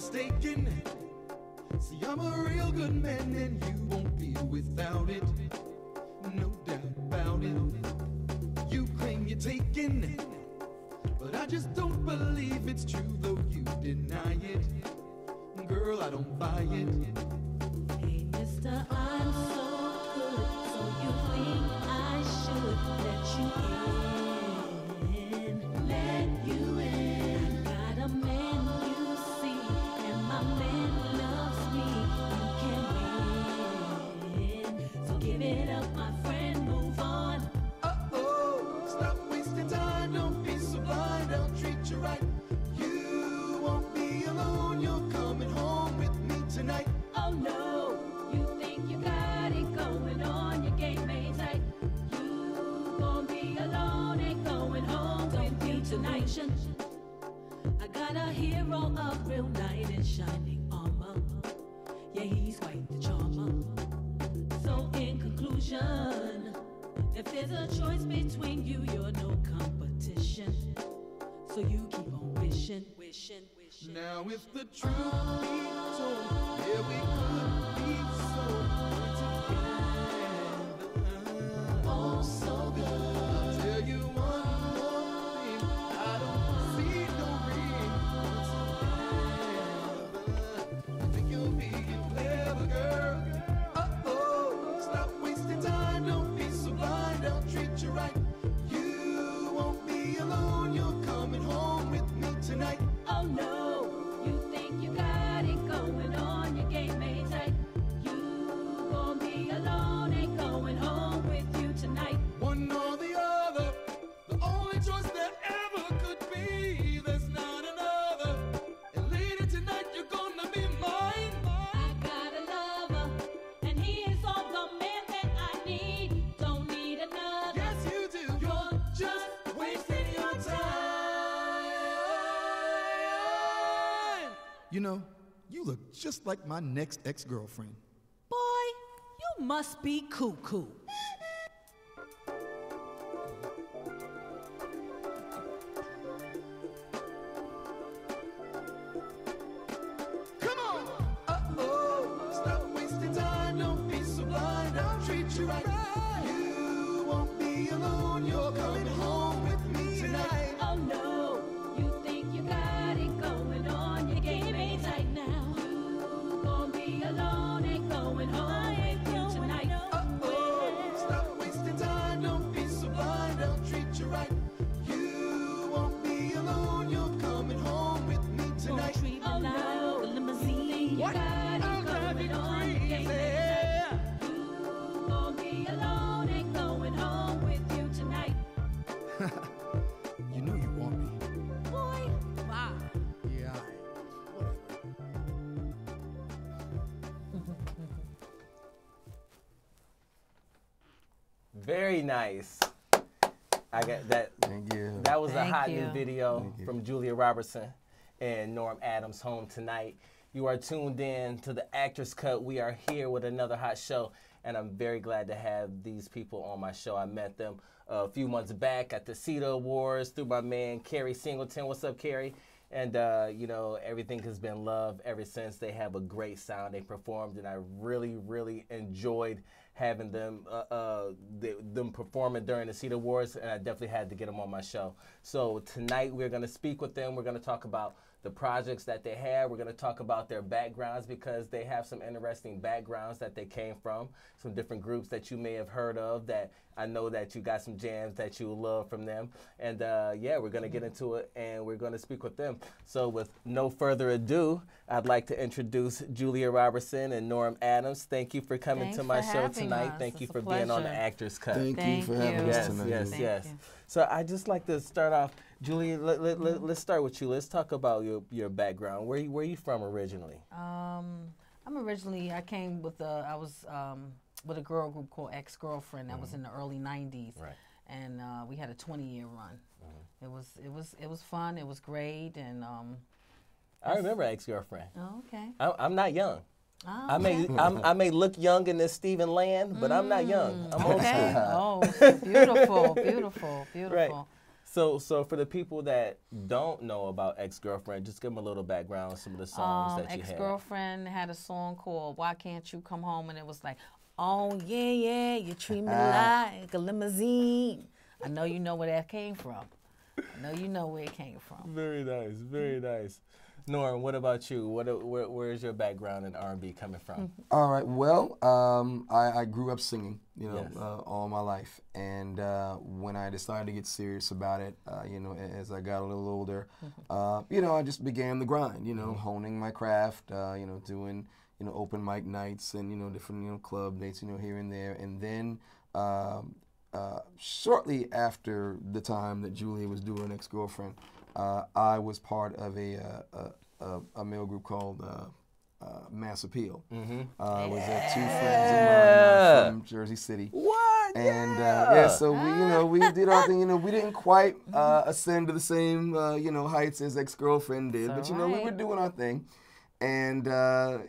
mistaken. See, I'm a real good man and you won't be without it. No doubt about it. You claim you're taken, but I just don't believe it's true, though you deny it. Girl, I don't buy it. Hey, mister, I'm so good, so you think I should let you in? Let you in. I got a man you see, and my man loves me. You can win. So give it up, my friend, move on. Uh-oh, stop wasting time, don't be so blind, I'll treat you right. You won't be alone, you're coming home with me tonight. Oh no, you think you got it going on, your game ain't tight. You won't be alone, ain't going home with me tonight. I got a hero of real knight in shining armor. Yeah, he's quite the charmer. So in conclusion, if there's a choice between you, you're no competition. So you keep on wishing, wishing, wishing. Now if the truth be told, yeah, we could be so together. Oh, so good. I'll tell you one more thing, I don't see no reason together. I think you'll be clever, girl. Uh-oh, stop wasting time, don't be so blind, I'll treat you right. You won't be alone, you're coming home with me tonight. Oh no, you think you got it going on, your game ain't tight. You won't be alone, ain't going home with you tonight. One or the other, the only choice there ever could be. There's not another. And later tonight, you're gonna be mine. I got a lover, and he is all the man that I need. Don't need another. Yes, you do. You're just wasting your time. You know, you look just like my next ex-girlfriend. Boy, you must be cuckoo. Come on! Uh-oh, stop wasting time, don't be so blind, I'll treat you right. You won't be alone, you're coming home with me tonight. Oh no, you think you got it going on, your game ain't tight now. You won't be alone, ain't going home with you tonight. Uh-oh, stop wasting time, don't be so blind, I'll treat you right. You won't be alone, you're coming home with me tonight. Oh no, the limousine, you got it going on, your game ain't tight. You won't be alone, ain't going home with you tonight. You know you want me. Boy, wow. Yeah, whatever. Very nice. I got that. Thank you. That was a Thank hot you. new video Thank you. from Julia Robertson and Norm Adams, Home Tonight. You are tuned in to the Actors Cut. We are here with another hot show, and I'm very glad to have these people on my show. I met them a few months back at the CETA Awards through my man, Carrie Singleton. What's up, Carrie? And, you know, everything has been love ever since. They have a great sound. They performed, and I really, really enjoyed having them them performing during the CETA Awards, and I definitely had to get them on my show. So tonight we're going to speak with them. We're going to talk about the projects that they have. We're going to talk about their backgrounds because they have some interesting backgrounds that they came from, some different groups that you may have heard of that I know that you got some jams that you love from them. And yeah, we're going to get into it and we're going to speak with them. So with no further ado, I'd like to introduce Julia Robertson and Norm Adams. Thank you for coming Thanks to my for show having tonight. us. Thank you It's for a being on the pleasure. Actors Cut. Thank you Thank for having you. us Yes, tonight. yes, Thank yes. you. So I just like to start off, Julia. Let's start with you. Let's talk about your background. Where you from originally? I came with I was with a girl group called Ex-Girlfriend. That was in the early '90s, Right. and we had a 20-year run. It was fun. It was great, and I remember Ex-Girlfriend. oh, okay. I'm not young. Oh, I may look young in this Stephen Land, but I'm not young. I'm old okay. school. Oh, so beautiful, beautiful, beautiful. Right. So for the people that don't know about Ex-Girlfriend, just give them a little background on some of the songs that you had. Ex-Girlfriend had a song called "Why Can't You Come Home," and it was like, "Oh yeah, yeah, you treat me like a limousine." I know you know where that came from. I know you know where it came from. Very nice, very nice. Norm, what about you? Where's your background in R&B coming from? All right. Well, I grew up singing, you know, Yes. all my life, and when I decided to get serious about it, you know, as I got a little older, you know, I just began the grind, you know, honing my craft, you know, doing, you know, open mic nights and, you know, different, you know, club dates, you know, here and there, and then shortly after the time that Julia was doing Ex-Girlfriend, I was part of a male group called Mass Appeal. I was two friends of mine from Jersey City. What? And yeah, so we, you know, we did our thing. You know, we didn't quite ascend to the same, you know, heights as Ex-Girlfriend did, but you know, we were doing our thing. And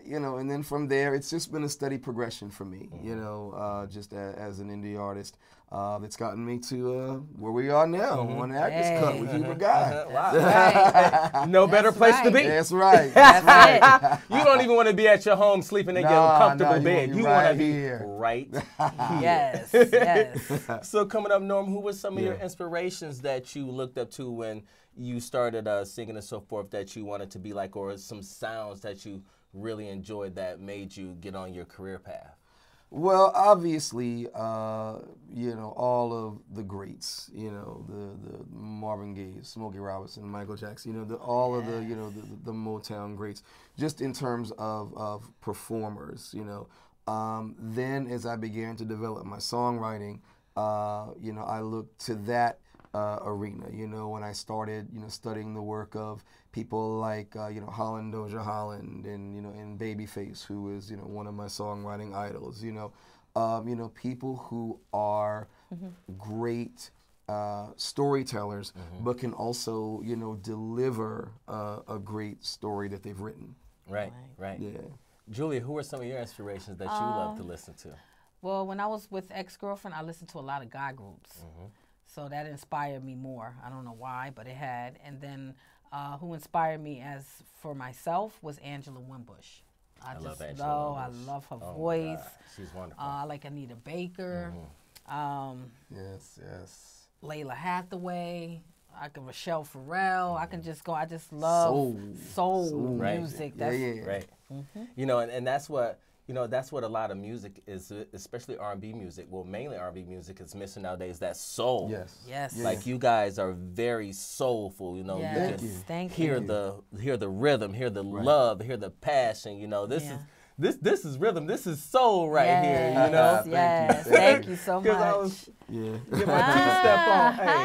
you know, and then from there, it's just been a steady progression for me. You know, just as an indie artist, that's gotten me to where we are now on the Actors Cut with HUBERT GUY. Wow. No better place to be. That's right. That's right. You don't even want to be at your home sleeping in your comfortable bed. You want to be here. right Yes, yes. So coming up, Norm, who were some of your inspirations that you looked up to when you started singing and so forth that you wanted to be like, or some sounds that you really enjoyed that made you get on your career path? Well, obviously, you know, all of the greats, you know, the Marvin Gaye, Smokey Robinson, Michael Jackson, you know, all of the, you know, the Motown greats, just in terms of performers, you know. Then as I began to develop my songwriting, you know, I looked to that arena, you know, when I started, you know, studying the work of people like, you know, Holland Dozier Holland and, you know, and Babyface, who is, you know, one of my songwriting idols, you know, people who are great storytellers, but can also, you know, deliver a great story that they've written. Right, right. Yeah. Julia, who are some of your inspirations that you love to listen to? Well, when I was with Ex-Girlfriend, I listened to a lot of guy groups. So that inspired me more. I don't know why, but it had. And then who inspired me as for myself was Angela Winbush. I love just Angela I Winbush. love her Oh my voice. God. She's wonderful. I like Anita Baker. Yes, yes. Layla Hathaway. I can Rochelle Farrell. I can just go. I just love soul Right. music. Yeah, That's, yeah. Right. You know, and that's what, you know, that's what a lot of music is, especially R&B music. Well, mainly R&B music is missing nowadays. That soul. Yes. Yes. Like you guys are very soulful. You know, Yes. you can Thank hear you. the rhythm, hear the love, hear the passion. You know, this Yeah. is this is rhythm. This is soul right Yes. here. You know. Yes. Thank you so Because I much. was Yeah. get my two-step on. Hey,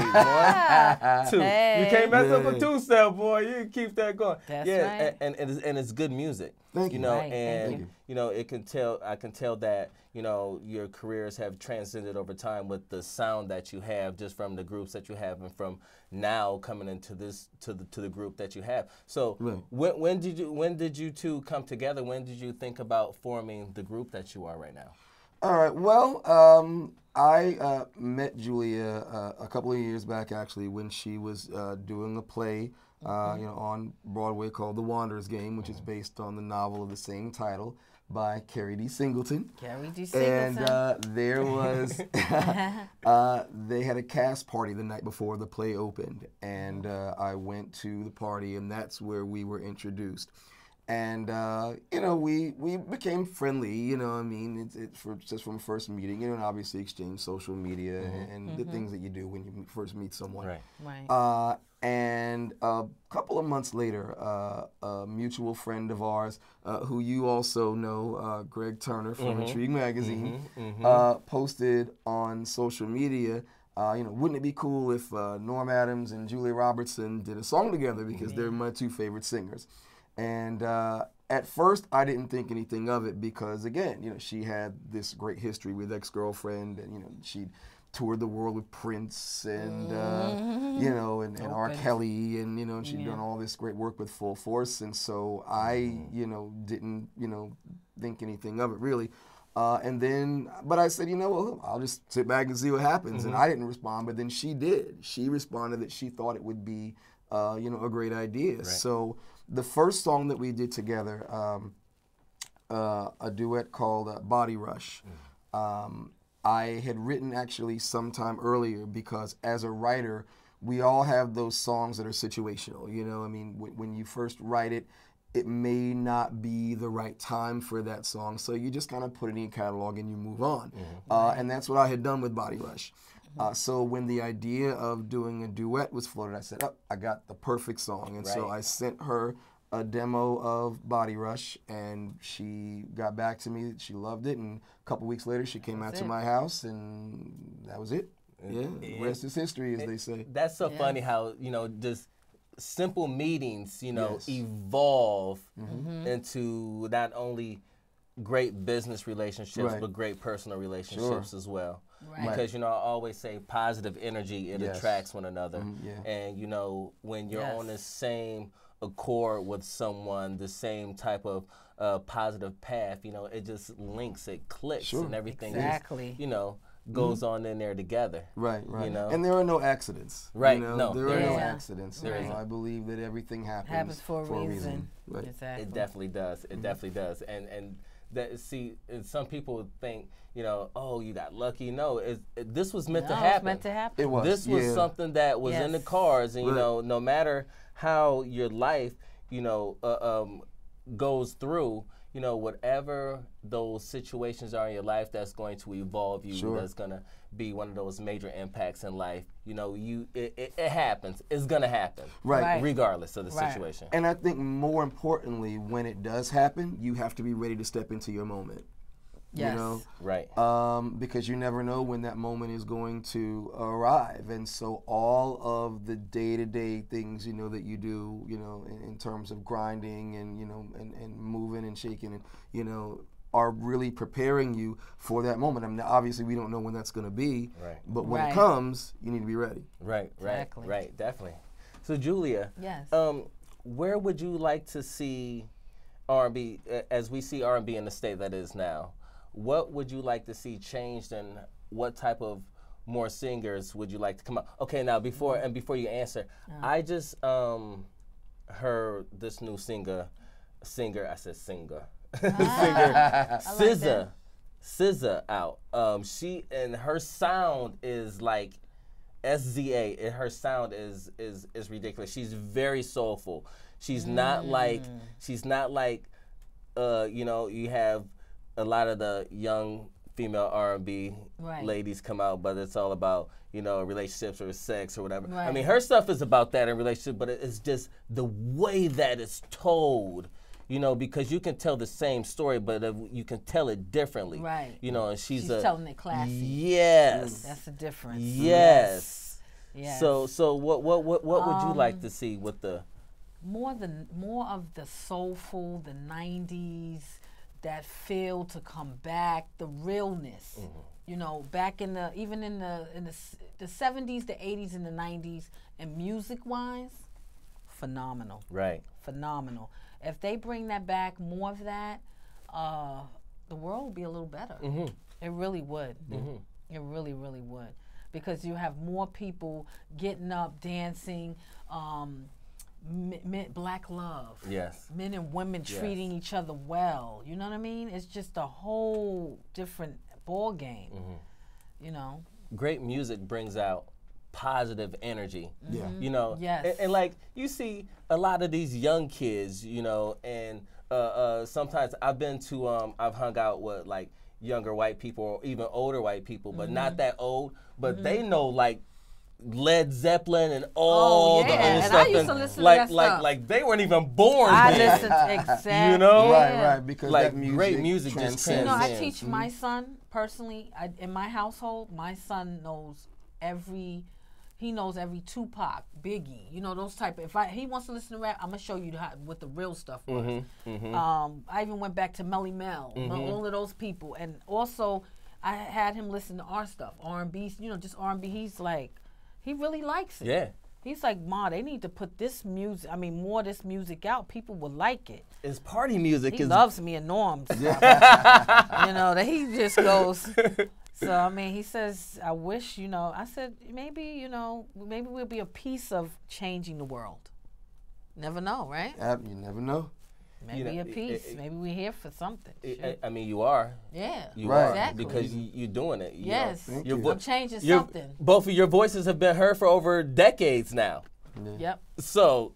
boy. Two. Hey. You can't mess up a two-step, boy. You can keep that going. That's yeah, right. and it's good music. Thank You you. know, Right, thank and you. you know, I can tell that, you know, your careers have transcended over time with the sound that you have, just from the groups that you have, and from now coming into this to the group that you have. So Right. when did you two come together? When did you think about forming the group that you are right now? All right. Well, I met Julia a couple of years back, actually, when she was doing a play, you know, on Broadway called The Wanderer's Game, which is based on the novel of the same title by Carrie D. Singleton. Carrie D. Singleton. And there was, they had a cast party the night before the play opened, and I went to the party, and that's where we were introduced. And, you know, we became friendly, you know, I mean, just from first meeting, you know, and obviously exchange social media and the things that you do when you first meet someone. Right. Right. And a couple of months later, a mutual friend of ours, who you also know, Greg Turner from Intrigue Magazine, posted on social media, you know, wouldn't it be cool if Norm Adams and Julia Robertson did a song together, because they're my two favorite singers. And at first, I didn't think anything of it because, again, you know, she had this great history with Ex-Girlfriend, and, you know, she toured the world with Prince and, you know, and R. Kelly, and, you know, and she'd done all this great work with Full Force. And so I, you know, didn't, you know, think anything of it, really. And then, but I said, you know, well, I'll just sit back and see what happens. And I didn't respond, but then she did. She responded that she thought it would be, you know, a great idea. Right. So the first song that we did together, a duet called Body Rush, I had written actually sometime earlier because as a writer, we all have those songs that are situational. You know, I mean, when you first write it, it may not be the right time for that song, so you just kind of put it in your catalog and you move on. And that's what I had done with Body Rush. So when the idea of doing a duet was floated, I said, oh, I got the perfect song. And so I sent her a demo of Body Rush, and she got back to me. She loved it, and a couple weeks later, she came out to my house, and that was it. Yeah, the rest is history, as they say. That's so funny how, you know, just simple meetings, you know, evolve into not only great business relationships, but great personal relationships as well. Because, you know, I always say positive energy, it attracts one another. And, you know, when you're on the same accord with someone, the same type of positive path, you know, it just links, it clicks, and everything is, you know, goes on in there together. Right. You know? And there are no accidents. Right. You know? No. There are no accidents. You know, I believe that everything happens for a reason. Right. Exactly. It definitely does. It definitely does. And that, see, and some people think, you know, oh, you got lucky. No, this was meant to happen. It was meant to happen. It was. This was something that was in the cards, and you know, no matter how your life, you know, goes through, you know, whatever those situations are in your life that's going to evolve you, that's going to be one of those major impacts in life, you know, it happens. It's going to happen. Regardless of the situation. And I think more importantly, when it does happen, you have to be ready to step into your moment. You know? Because you never know when that moment is going to arrive. And so all of the day-to-day things, you know, that you do, you know, in terms of grinding and, you know, and moving and shaking, and, you know, are really preparing you for that moment. I mean, obviously we don't know when that's going to be, but when it comes, you need to be ready. Right, definitely. So Julia, where would you like to see R&B, as we see R&B in the state that is now? What would you like to see changed, and what type of more singers would you like to come out? Okay, now before you answer, I just heard this new singer, I said singer, singer, SZA out. She, and her sound is like SZA. And her sound is ridiculous. She's very soulful. She's not like you know, you have a lot of the young female R&B ladies come out, but it's all about, you know, relationships or sex or whatever. I mean, her stuff is about that in relationship, but it's just the way that it's told, you know, because you can tell the same story, but you can tell it differently. You know, and she's telling it classy. Yes. That's the difference. Yes. So what would you like to see with the more of the soulful, the 90s, that feel to come back, the realness. You know, back in the 70s, the 80s, and the 90s, and music-wise, phenomenal. Phenomenal. If they bring that back, more of that, the world would be a little better. It really would. It really, really would. Because you have more people getting up, dancing, black love. Men and women treating each other well. You know what I mean? It's just a whole different ball game. You know? Great music brings out positive energy. You know? And like, you see a lot of these young kids, you know, and sometimes I've hung out with like younger white people or even older white people, but not that old, but they know like Led Zeppelin and all the other stuff. I used to listen to that stuff. Like they weren't even born then. Listened to exactly. You know? Right, because like that music, great music just transcends. You know, I teach my son personally, in my household, my son knows every Tupac, Biggie, you know, those type of, he wants to listen to rap, I'm gonna show you what the real stuff was. I even went back to Melly Mel, all of those people, and also I had him listen to our stuff, R&B, you know, just R&B. He's like, he really likes it. He's like, Ma, they need to put this music, more of this music out. People will like it. It's party music. He is loves me and Norm's. That he just goes. So, he says, I wish, I said, maybe we'll be a piece of changing the world. Never know, right? You never know. Maybe a piece. Maybe we're here for something. You are. Yeah. You are. Exactly. Because you're doing it. Yes. You. I'm changing something. Both of your voices have been heard for over decades now. Yep. So,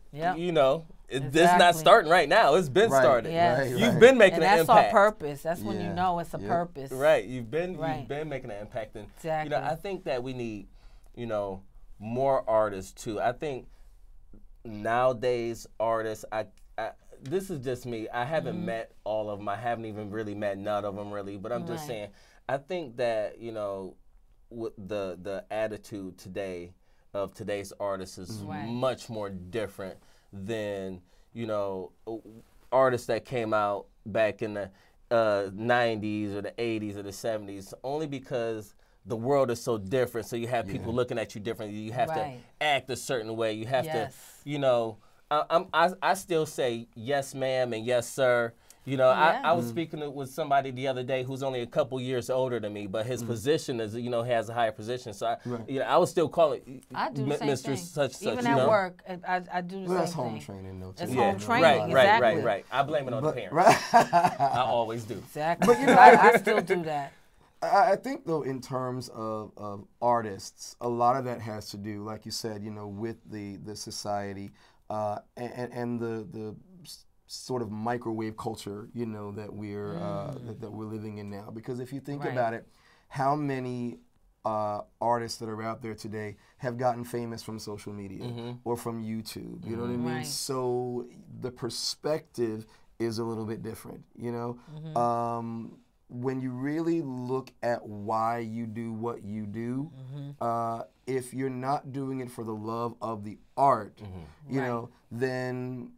this not starting right now. It's been started. Yes. You've been making an impact. That's our purpose. That's when you know it's a purpose. Right. You've been making an impact. And, exactly. I think that we need, more artists too. I think nowadays artists, this is just me. I haven't met all of them. I haven't even really met none of them really. But I'm just saying, I think that, with the attitude today of today's artists is much more different than, artists that came out back in the 90s or the 80s or the 70s, only because the world is so different. So you have people looking at you differently. You have to act a certain way. You have to, I still say yes, ma'am, and yes, sir. I was speaking with somebody the other day who's only a couple years older than me, but his position is, has a higher position. So, I was still calling Mr. Such. Even at work, I do the same that's thing. home training, though. It's home training, exactly. Right. I blame it on the parents. I always do. Exactly. But I still do that. I think, though, in terms of artists, a lot of that has to do, like you said, with the society and the sort of microwave culture, that we're living in now. Because if you think about it, how many artists that are out there today have gotten famous from social media or from YouTube? You know what I mean? Right. So the perspective is a little bit different. When you really look at why you do what you do, if you're not doing it for the love of the art, then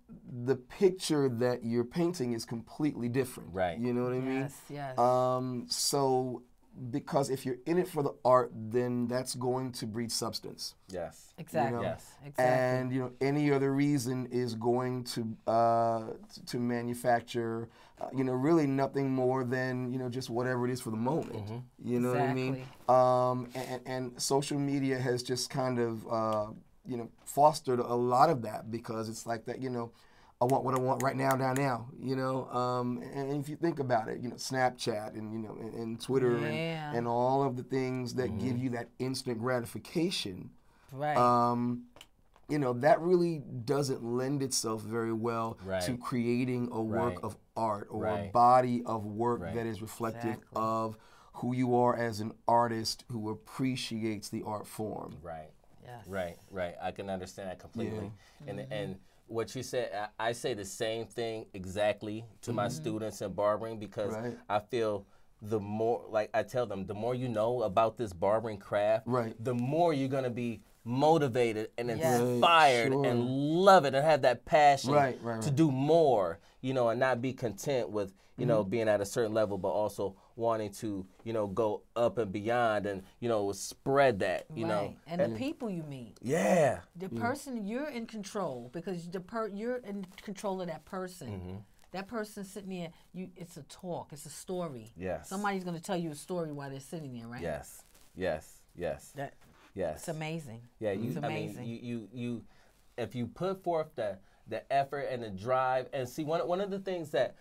the picture that you're painting is completely different. Right. You know what I mean? Yes. So, because if you're in it for the art, then that's going to breed substance. Yes. Exactly. Yes. Exactly. And any other reason is going to manufacture, really nothing more than just whatever it is for the moment. You know what I mean? And social media has just kind of fostered a lot of that, because it's like that. I want what I want right now, now. And if you think about it, Snapchat and Twitter and all of the things that give you that instant gratification. Right. That really doesn't lend itself very well to creating a work of art or a body of work that is reflective of who you are as an artist who appreciates the art form. Right. Yes. Right. I can understand that completely. And what you said, I say the same thing exactly to my students in barbering, because I feel the more, like I tell them, the more you know about this barbering craft, the more you're going to be motivated and inspired and love it and have that passion to do more, and not be content with, being at a certain level, but also wanting to, go up and beyond and, spread that, And the people you meet. Yeah. The person, you're in control, because you're in control of that person. That person sitting there, it's a talk, it's a story. Yes. Somebody's going to tell you a story while they're sitting there, right? Yes. Yes. It's amazing. Yeah, it's amazing. I mean, you if you put forth the effort and the drive, and see, one of the things that,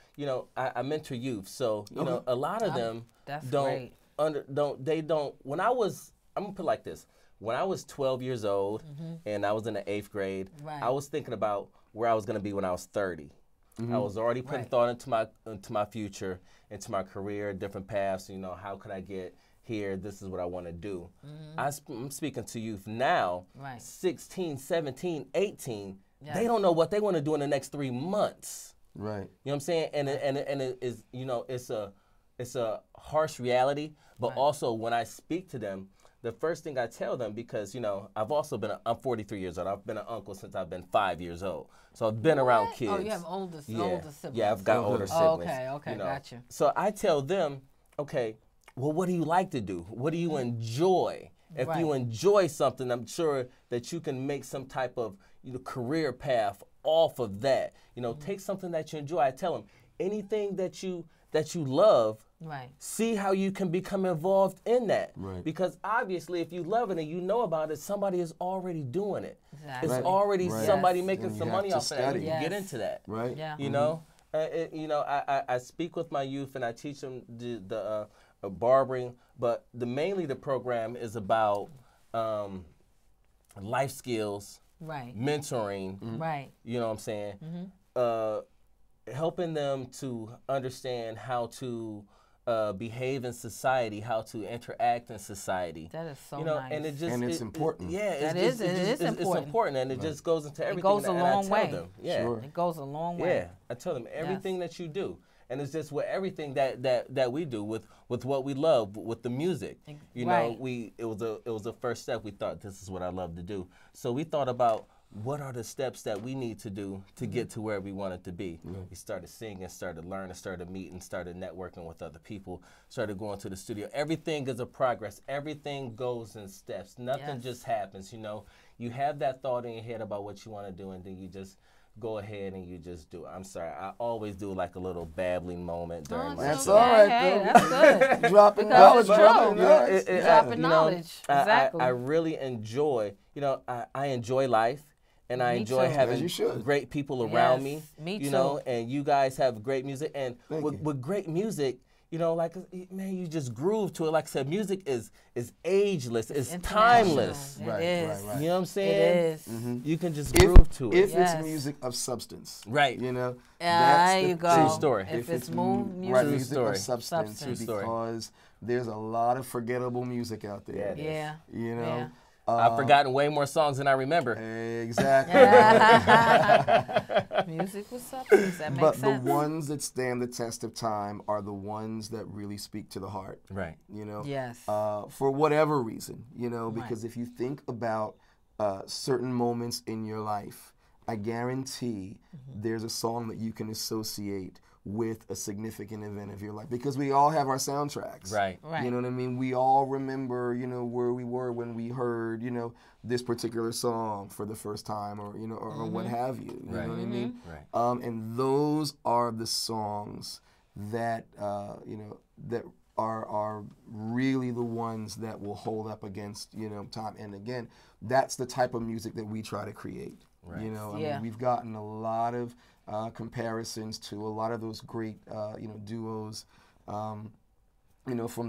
I mentor youth, so a lot of them don't when I'm gonna put it like this. When I was 12 years old and I was in the 8th grade, I was thinking about where I was gonna be when I was 30. I was already putting thought into my future, into my career, different paths. How could I get here? This is what I want to do. I'm speaking to youth now, 16, 17, 18. They don't know what they want to do in the next 3 months. Right. You know what I'm saying? And it is, it's a harsh reality, but also when I speak to them, the first thing I tell them, because, I've also I'm 43 years old. I've been an uncle since I've been 5 years old. So I've been around kids. Oh, you have older siblings. Yeah, I've got older siblings. Okay, gotcha. So I tell them, okay, well, what do you like to do? What do you enjoy? If Right. you enjoy something, I'm sure that you can make some type of career path off of that. Take something that you enjoy. I tell them anything that you love. Right. See how you can become involved in that. Right. Because obviously, if you love it and you know about it, somebody is already doing it. Exactly. It's Right. already Right. somebody Yes. making And you some have money to off of that. study. You get Yes. into that. Right. Yeah. You know, I speak with my youth and I teach them the barbering, but mainly the program is about life skills, Right. mentoring. Right. You know what I'm saying? Helping them to understand how to behave in society, how to interact in society. That is so nice. nice. And it just And it's important. That is it's important. important, and it just goes into everything. goes a and long I tell way. them, yeah, Sure. It goes a long way. yeah. I tell them everything that you do, and it's just with everything that we do with what we love, with the music. You know, Right. it was a first step. We thought this is what I love to do, so we thought about what are the steps that we need to do to get to where we wanted to be. We started singing, started learning, started meeting, started networking with other people, started going to the studio. Everything is a progress. Everything goes in steps. Nothing Yes. just happens. You have that thought in your head about what you want to do, and then you just go ahead and you just do it. I'm sorry, I always do like a little babbling moment during my That's show. all right, Hey, though. that's good. Dropping Because knowledge, it's true. dropping Yeah, knowledge. dropping knowledge. Exactly. I really enjoy, I enjoy life, and I Me enjoy too. having As you should. great people around me. Yes, me You know, too. and you guys have great music, and Thank you. with great music, like, man, you just groove to it. Like I said, music is ageless. It's International. timeless. It Right, is. right, right. You know what I'm saying? It is. You can just groove to it. If Yes. it's music of substance, Right. That's There the you go. True story. If it's right, music, music story. of substance, Substance. True story. because there's a lot of forgettable music out there. Yeah, it is. yeah. You know, Yeah. I've forgotten way more songs than I remember. exactly. Music with substance. That makes But sense. the ones that stand the test of time are the ones that really speak to the heart. Right. Yes. For whatever reason, Right. because if you think about certain moments in your life, I guarantee there's a song that you can associate with a significant event of your life, because we all have our soundtracks. Right. Right. You know what I mean? We all remember, where we were when we heard, this particular song for the first time, or or what have you. You Right. know what I mean? Right. And those are the songs that that are really the ones that will hold up against time. And again, that's the type of music that we try to create. Right. I Yeah. mean, we've gotten a lot of comparisons to a lot of those great duos from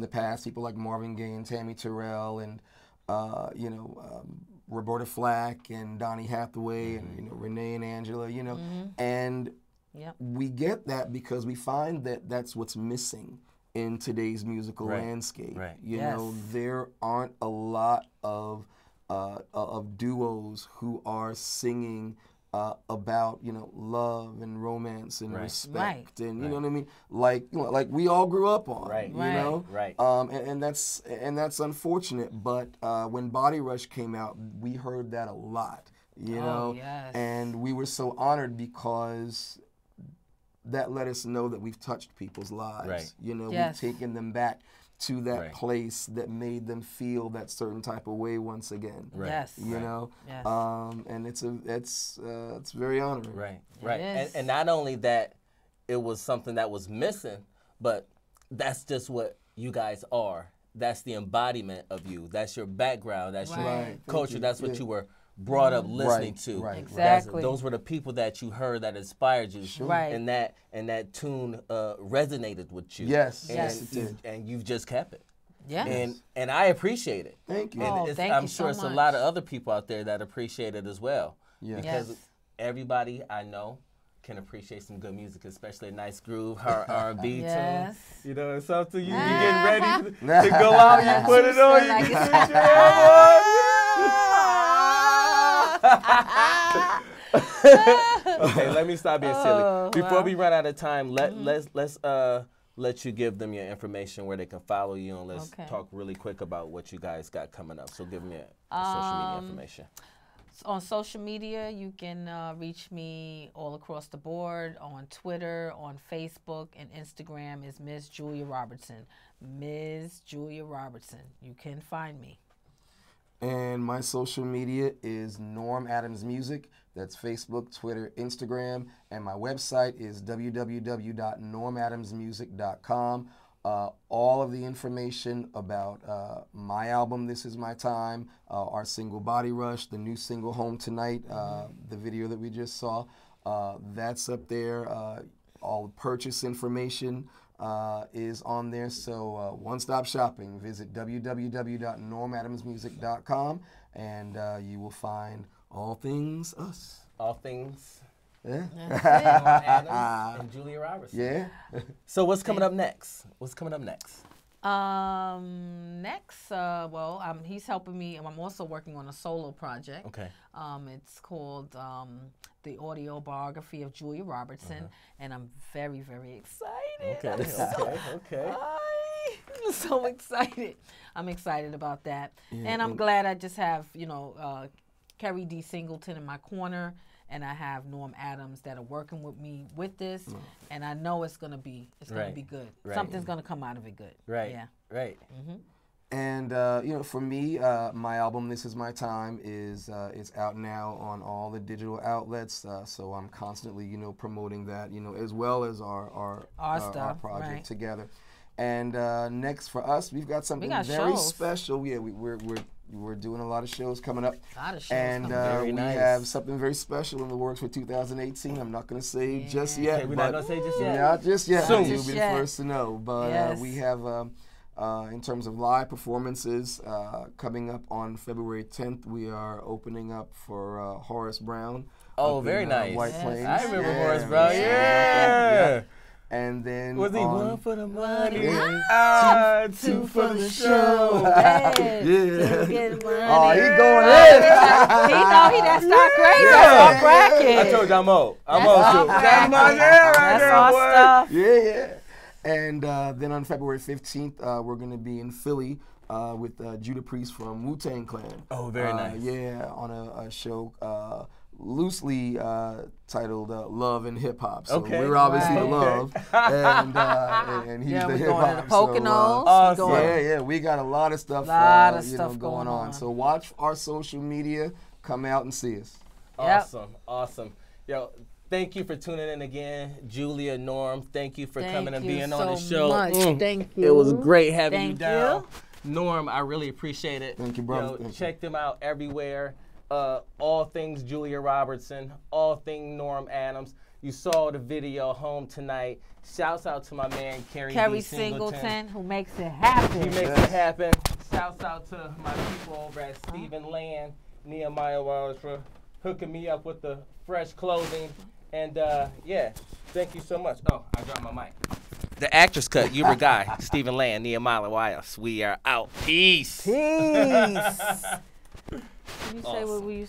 the past, people like Marvin Gaye and Tammy Terrell, and Roberta Flack and Donny Hathaway, and Renee and Angela, and Yep. we get that because we find that that's what's missing in today's musical Right. landscape. Right. Yes. There aren't a lot of duos who are singing about love and romance and Right. respect, and you Right. know what I mean, like we all grew up on. Right. You Right. know. Right. And that's unfortunate. But when Body Rush came out, we heard that a lot. You know. Yes. And we were so honored because that let us know that we've touched people's lives. Right. Yes. We've taken them back to that Right. place that made them feel that certain type of way once again. Right. Yes. You know, Yes. and it's very honoring. Right, right. is. And not only that, it was something that was missing, but that's just what you guys are. That's the embodiment of you. That's your background. That's Right. your Right. Thank culture. you. That's what Yeah. you were brought up listening Right, to. right, Exactly. Those were the people that you heard that inspired you. Right. And that tune resonated with you. Yes. And, Yes. It did. and you've just kept it. Yes. And I appreciate it. Thank you. Oh, And thank I'm you sure so it's a lot much. of other people out there that appreciate it as well. Yeah. Because Yes. everybody I know can appreciate some good music, especially a nice groove, R&B Yes. tune. You know, it's something you getting ready to go out, you put it on, you Like can it's- switch your hair on. Okay, let me stop being silly. Before we run out of time, let's let you give them your information where they can follow you, and let's Okay. talk really quick about what you guys got coming up. So give them your social media information. On social media, you can reach me all across the board on Twitter, on Facebook, and Instagram is Miss Julia Robertson. Ms. Julia Robertson. You can find me. And my social media is Norm Adams Music. That's Facebook, Twitter, Instagram. And my website is www.normadamsmusic.com. All of the information about my album, This Is My Time, our single Body Rush, the new single Home Tonight, the video that we just saw, that's up there. All the purchase information is on there. So one-stop shopping. Visit www.normadamsmusic.com and you will find all things us. All things. Yeah. Norm Adams and Julia Robertson. Yeah. So what's coming up next? What's coming up next? Next, well, he's helping me. I'm also working on a solo project. Okay. It's called The Audio Biography of Julia Robertson, and I'm very, very excited. Okay. I'm so excited. I'm excited about that. Yeah, And I'm glad I just have, Kerry D. Singleton in my corner, and I have Norm Adams that are working with me with this, and I know it's gonna be good. Right. Something's gonna come out of it good. Right. Yeah. Right. And for me, my album "This Is My Time" is out now on all the digital outlets. So I'm constantly, promoting that, as well as our stuff, project right. together. And next for us, we've got something got very shows. special. Yeah, we're doing a lot of shows coming up. A lot of shows And coming up. Very we nice. have something very special in the works for 2018. I'm not going to say just yet. Okay, we're not gonna say just yet. Not just yet. Soon. You'll Just be the yet. first to know. But Yes. we have, in terms of live performances, coming up on February 10th, we are opening up for Horace Brown. Oh, up very in, nice. White Yes. Plains. I remember Yeah, Horace Brown. so Yeah. And then Was he on, one for the money? Yeah. Two for the show. Yeah. Let's get money. Oh, he going He in. know he that stock crazy. Yeah. That's our bracket. I told you I'm old. I'm That's old our too. bracket. That's my jam right That's there, our boy. stuff. Yeah. And then on February 15th, we're going to be in Philly with Judah Priest from Wu-Tang Clan. Oh, very nice. Yeah, on a show loosely titled Love and Hip Hop. So Okay. we're obviously the Right. love, and he's Yeah, the we're hip going to the hop. Poconos. awesome. We're going- Yeah, we got a lot of stuff, Lot of stuff going on. on. So watch our social media. Come out and see us. Yep. Awesome. Yo, thank you for tuning in again. Julia, Norm, thank you for Thank coming and you being on the so show. much. Thank It was you. great having you Thank down. you. Norm, I really appreciate it. Thank you, brother. Yo, Thank you. check them out everywhere. All things Julia Robertson, all things Norm Adams. You saw the video Home Tonight. Shouts out to my man Kerry Kerry D. Singleton, who makes it happen. He makes it happen. Shouts out to my people over at Stephen Land, Nehemiah Wallace for hooking me up with the fresh clothing. And yeah, thank you so much. Oh, I dropped my mic. The Actress Cut, HUBERT GUY, Stephen Land, Nehemiah Wallace. We are out. Peace. Peace. Can you say Awesome. what we